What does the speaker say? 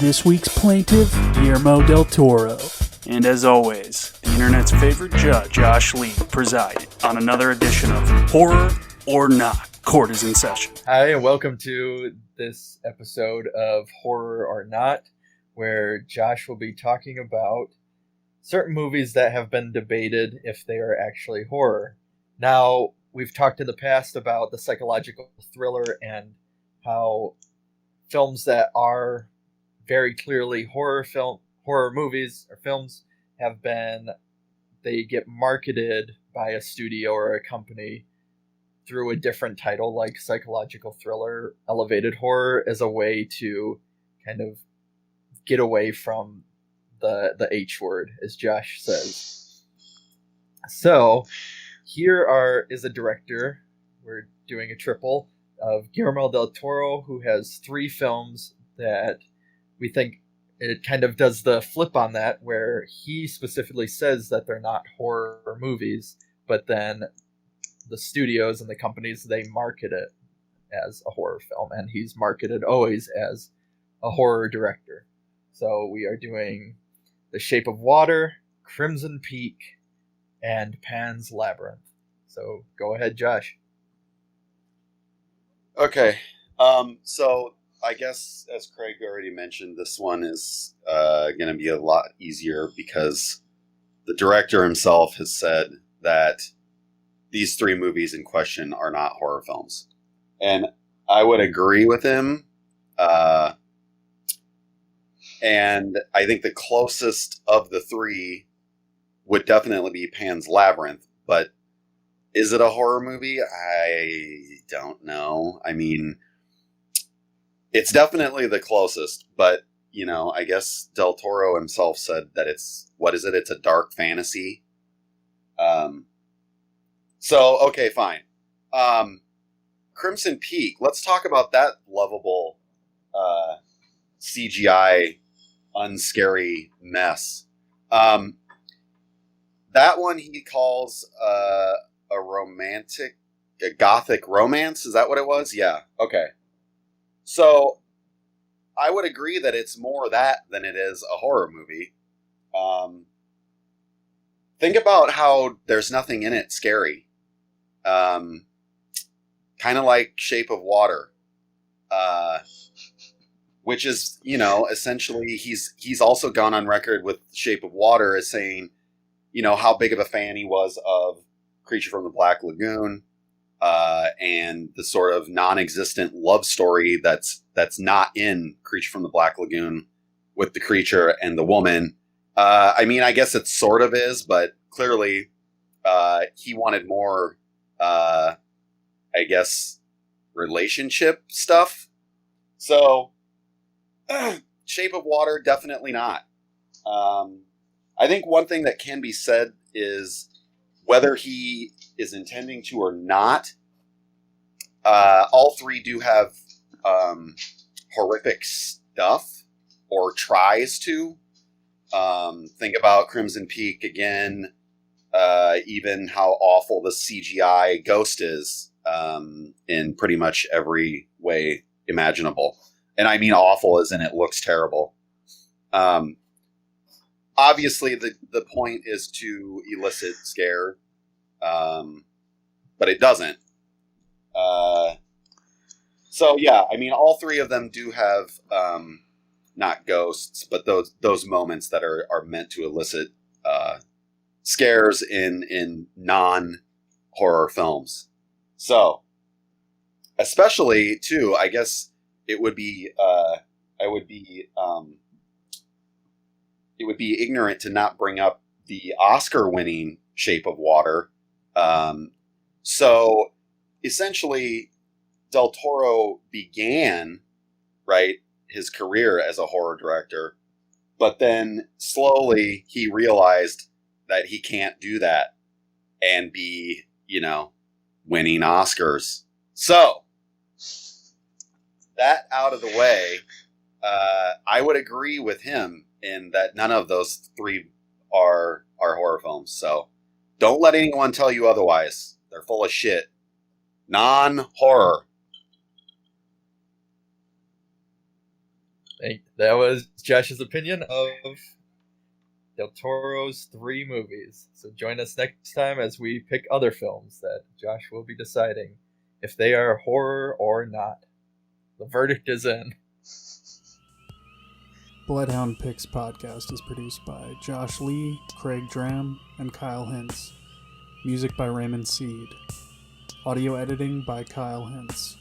this week's plaintiff, Guillermo Del Toro. And as always, the internet's favorite judge, Josh Lee, presiding on another edition of Horror or Not. Court is in session. Hi, and welcome to this episode of Horror or Not, where Josh will be talking about certain movies that have been debated if they are actually horror. Now, we've talked in the past about the psychological thriller and how films that are very clearly horror movies or films they get marketed by a studio or a company through a different title like psychological thriller, elevated horror, as a way to kind of get away from the H word, as Josh says. So here is a director. We're doing a triple of Guillermo Del Toro, who has 3 films that we think it kind of does the flip on that, where he specifically says that they're not horror movies, but then the studios and the companies, they market it as a horror film, and he's marketed always as a horror director. So we are doing The Shape of Water, Crimson Peak, and Pan's Labyrinth. So go ahead, Josh. Okay. So I guess, as Craig already mentioned, this one is going to be a lot easier because the director himself has said that these 3 movies in question are not horror films. And I would agree with him. And I think the closest of the 3 would definitely be Pan's Labyrinth. But is it a horror movie? I don't know. I mean, it's definitely the closest. But, you know, I guess Del Toro himself said that it's a dark fantasy. So, okay, fine. Crimson Peak, let's talk about that lovable CGI unscary mess. That one he calls a gothic romance. Is that what it was? Yeah, okay. So, I would agree that it's more that than it is a horror movie. Think about how there's nothing in it scary. Kind of like Shape of Water, which is, you know, essentially he's also gone on record with Shape of Water as saying, you know, how big of a fan he was of Creature from the Black Lagoon, and the sort of non-existent love story that's not in Creature from the Black Lagoon with the creature and the woman. I mean, I guess it sort of is, but clearly he wanted more, I guess, relationship stuff. So, Shape of Water, definitely not. I think one thing that can be said is whether he is intending to or not, all 3 do have horrific stuff, or tries to. Think about Crimson Peak again. Even how awful the CGI ghost is in pretty much every way imaginable. And I mean awful as in it looks terrible. Obviously, the point is to elicit scare, but it doesn't. So, yeah, I mean, all 3 of them do have not ghosts, but those moments that are meant to elicit scares in non-horror films. So, especially too, I guess it would be ignorant to not bring up the Oscar-winning Shape of Water. So essentially, Del Toro began, right, his career as a horror director, but then slowly he realized that he can't do that and be, you know, winning Oscars. So, that out of the way, I would agree with him in that none of those 3 are horror films. So, don't let anyone tell you otherwise. They're full of shit. Non-horror. That was Josh's opinion of Del Toro's 3 movies. So join us next time as we pick other films that Josh will be deciding if they are horror or not. The verdict is in. Bloodhound Pix podcast is produced by Josh Lee, Craig Dram, and Kyle Hintz. Music by Raymond Seed. Audio editing by Kyle Hintz.